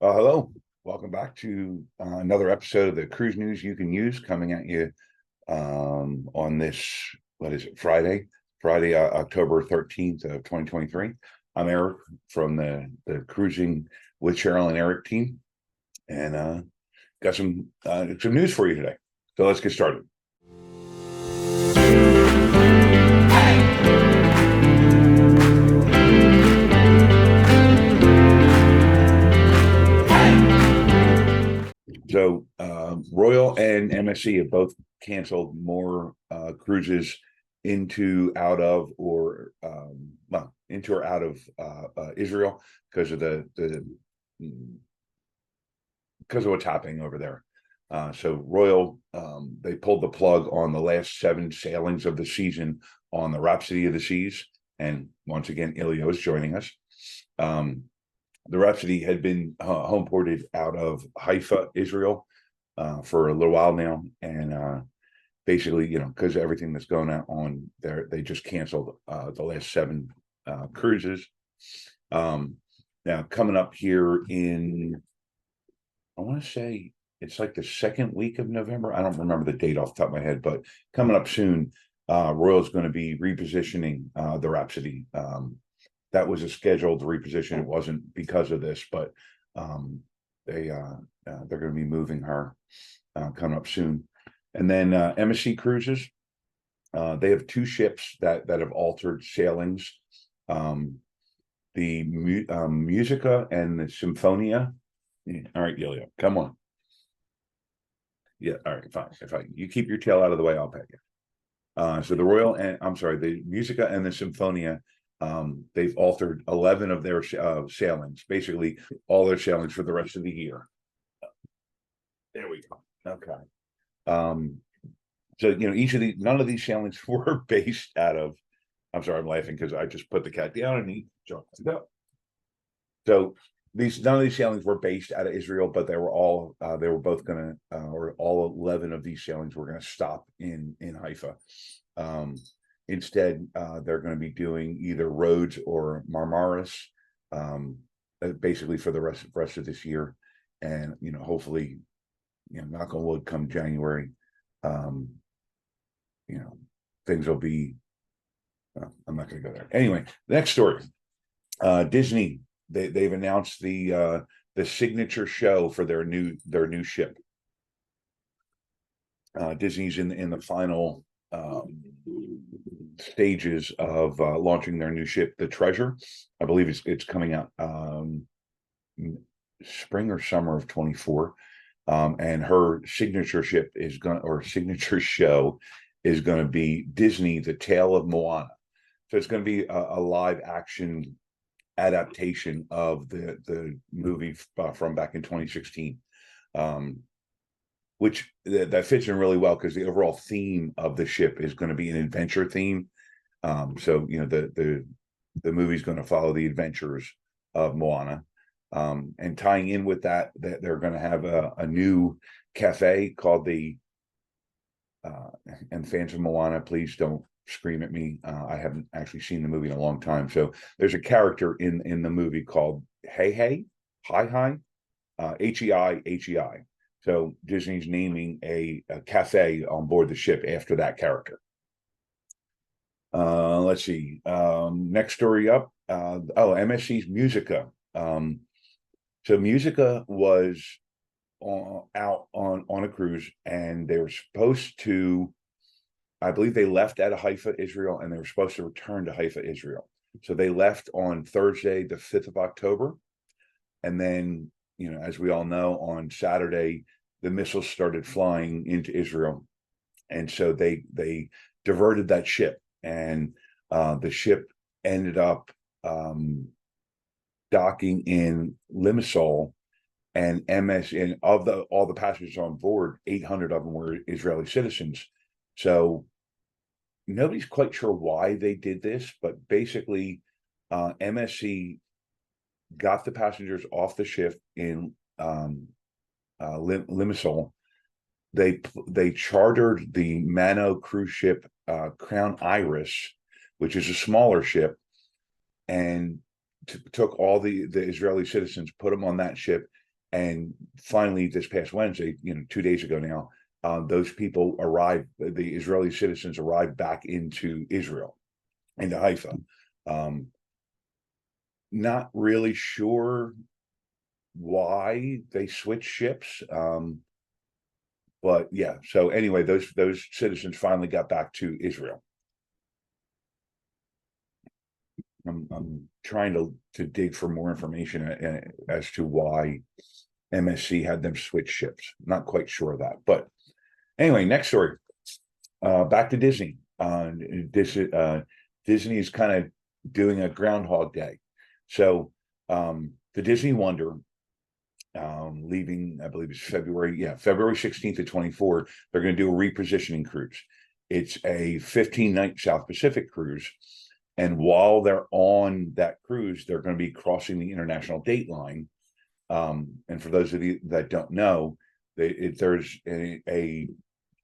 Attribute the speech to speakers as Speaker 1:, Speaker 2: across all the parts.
Speaker 1: Hello, welcome back to another episode of the Cruise News You Can Use, coming at you on this, what is it, Friday, October 13th of 2023. I'm Eric from the Cruising with Cheryl and Eric team, and got some news for you today. So let's get started. So Royal and MSC have both canceled more cruises into, out of, or into or out of Israel because of because of what's happening over there. So Royal, they pulled the plug on the last 7 sailings of the season on the Rhapsody of the Seas, and once again, Ilio is joining us. The Rhapsody had been home ported out of Haifa, Israel, for a little while now, and basically, because of everything that's going on there, they just canceled the last 7 cruises. Now, coming up here in, I want to say it's like the second week of November. I don't remember the date off the top of my head, but coming up soon, Royal's going to be repositioning the Rhapsody. That was a scheduled reposition. It wasn't because of this, but they're going to be moving her coming up soon. And then MSC Cruises, they have 2 ships that have altered sailings. The Musica and the Symphonia. All right, Gilio, come on. Yeah, all right, fine. If you keep your tail out of the way, I'll pay you. So the Royal and the Musica and the Symphonia. They've altered 11 of their sailings, basically all their sailings for the rest of the year. There we go. Okay. So each of these, none of these sailings were based out of. I'm sorry, I'm laughing because I just put the cat down and he jumped to go. So none of these sailings were based out of Israel, but they were both gonna, or all 11 of these sailings were gonna stop in Haifa. Instead, they're going to be doing either Rhodes or Marmaris, basically for the rest of this year, and hopefully, knock on wood, come January, things will be. I'm not going to go there anyway. Next story, Disney. They've announced the signature show for their new ship. Disney's in the final stages of launching their new ship, the Treasure. I believe it's coming out spring or summer of 24, and her signature signature show is going to be Disney, The Tale of Moana. So it's going to be a live action adaptation of the movie from back in 2016. Which that fits in really well because the overall theme of the ship is going to be an adventure theme. So the movie's going to follow the adventures of Moana, and tying in with that they're going to have a new cafe called the. And fans of Moana, please don't scream at me. I haven't actually seen the movie in a long time. So there's a character in the movie called Hi, Hei. So Disney's naming a cafe on board the ship after that character. Let's see. Next story up. MSC's Musica. So Musica was out on a cruise, and they were supposed to. I believe they left out of Haifa, Israel, and they were supposed to return to Haifa, Israel. So they left on Thursday, the 5th of October, and then. As we all know, on Saturday, the missiles started flying into Israel. And so they diverted that ship, and the ship ended up docking in Limassol, and all the passengers on board, 800 of them were Israeli citizens. So nobody's quite sure why they did this, but basically MSC got the passengers off the ship in Limassol. They chartered the Mano cruise ship Crown Iris, which is a smaller ship, and took all the Israeli citizens, put them on that ship, And finally, this past Wednesday, 2 days ago now, those people arrived, the Israeli citizens arrived back into Israel, into Haifa. Not really sure why they switched ships. But yeah, so anyway, those citizens finally got back to Israel. I'm trying to dig for more information as to why MSC had them switch ships. Not quite sure of that, but anyway, next story. Back to Disney. Disney is kind of doing a Groundhog Day. So the Disney Wonder, leaving, I believe it's February 16th to 24th, they're going to do a repositioning cruise. It's a 15-night South Pacific cruise. And while they're on that cruise, they're going to be crossing the international date line. And for those of you that don't know, there's a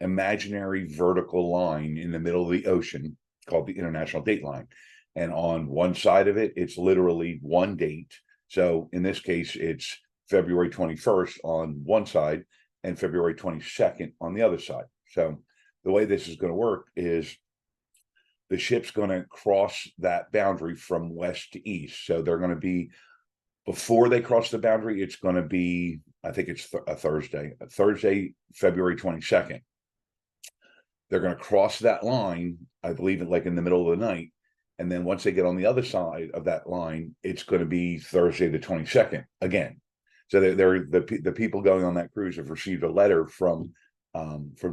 Speaker 1: imaginary vertical line in the middle of the ocean called the international date line. And on one side of it, it's literally one date. So in this case, it's February 21st on one side and February 22nd on the other side. So the way this is going to work is the ship's going to cross that boundary from west to east. So they're going to be, before they cross the boundary, it's going to be, I think it's a Thursday, February 22nd. They're going to cross that line, I believe, like in the middle of the night. And then once they get on the other side of that line, it's going to be Thursday the 22nd again. So the people going on that cruise have received a letter from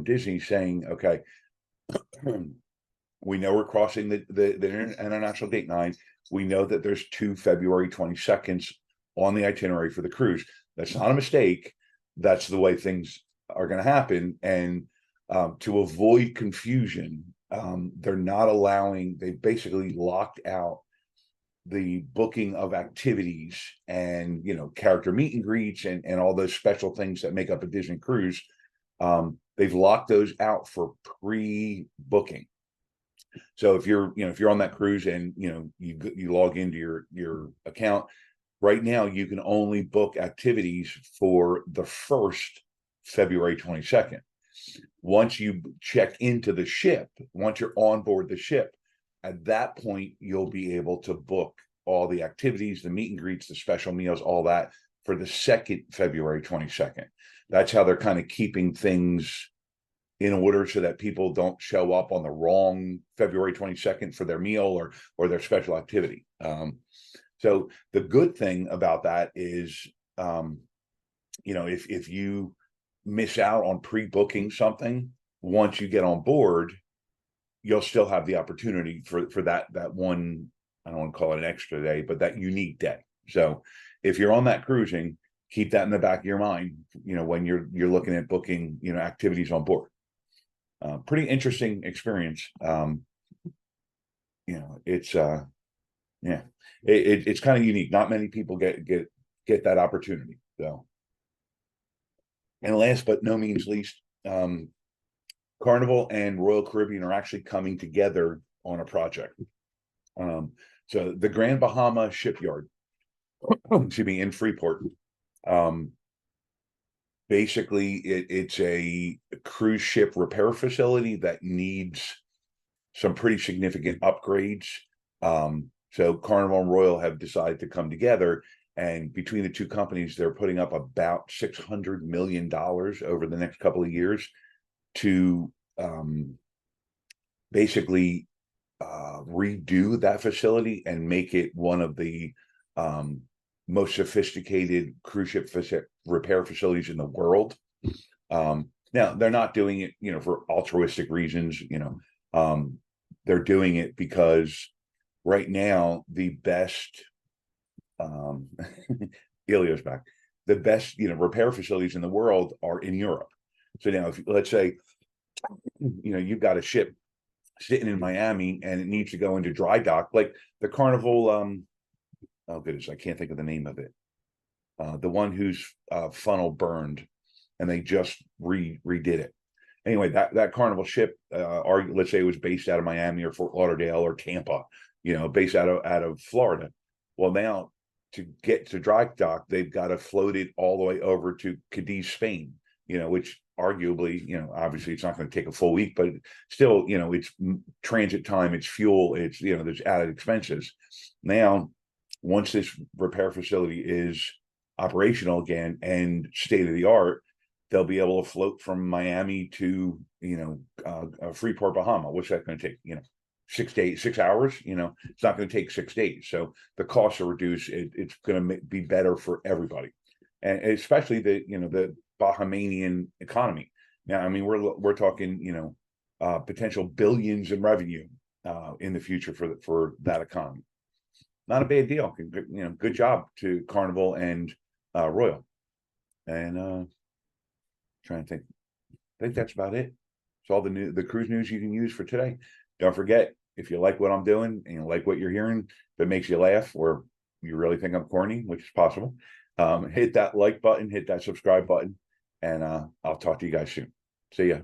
Speaker 1: Disney saying, okay, we know we're crossing the international date line. We know that there's 2 February 22nds on the itinerary for the cruise. That's not a mistake. That's the way things are going to happen. And to avoid confusion, they're not allowing, they basically locked out the booking of activities and, character meet and greets and all those special things that make up a Disney cruise. They've locked those out for pre-booking. So if you're on that cruise and, you log into your account right now, you can only book activities for the first February 22nd. Once you check into the ship, once you're on board the ship, at that point, you'll be able to book all the activities, the meet and greets, the special meals, all that for the second February 22nd. That's how they're kind of keeping things in order so that people don't show up on the wrong February 22nd for their meal or their special activity. So the good thing about that is, if you miss out on pre-booking something, once you get on board, you'll still have the opportunity for that one, I don't want to call it an extra day, but that unique day. So if you're on that cruising, keep that in the back of your mind, when you're looking at booking, activities on board. Pretty interesting experience. It's it's kind of unique. Not many people get that opportunity. So, and last but no means least, Carnival and Royal Caribbean are actually coming together on a project. So the Grand Bahama Shipyard, excuse me, in Freeport, basically it's a cruise ship repair facility that needs some pretty significant upgrades. So Carnival and Royal have decided to come together, and between the two companies, they're putting up about $600 million over the next couple of years to basically redo that facility and make it one of the most sophisticated cruise ship repair facilities in the world. Now they're not doing it, for altruistic reasons. They're doing it because right now the best, Elio's back. The best, repair facilities in the world are in Europe. So now, if let's say, you've got a ship sitting in Miami and it needs to go into dry dock, like the Carnival. Oh goodness, I can't think of the name of it. The one whose funnel burned, and they just redid it. Anyway, that Carnival ship, or let's say it was based out of Miami or Fort Lauderdale or Tampa, based out of Florida. Well, now to get to dry dock, they've got to float it all the way over to Cadiz, Spain, which arguably, obviously it's not going to take a full week, but still, it's transit time, it's fuel, it's, there's added expenses. Now, once this repair facility is operational again and state of the art, they'll be able to float from Miami to, Freeport, Bahama. What's that going to take? 6 days, 6 hours, it's not going to take 6 days. So the costs are reduced. It's going to be better for everybody. And especially the Bahamanian economy. Now, I mean, we're talking, potential billions in revenue in the future for that economy. Not a bad deal. Good job to Carnival and Royal. And trying to think. I think that's about it. It's all the cruise news you can use for today. Don't forget, if you like what I'm doing and you like what you're hearing, if it makes you laugh or you really think I'm corny, which is possible, hit that like button, hit that subscribe button, and I'll talk to you guys soon. See ya.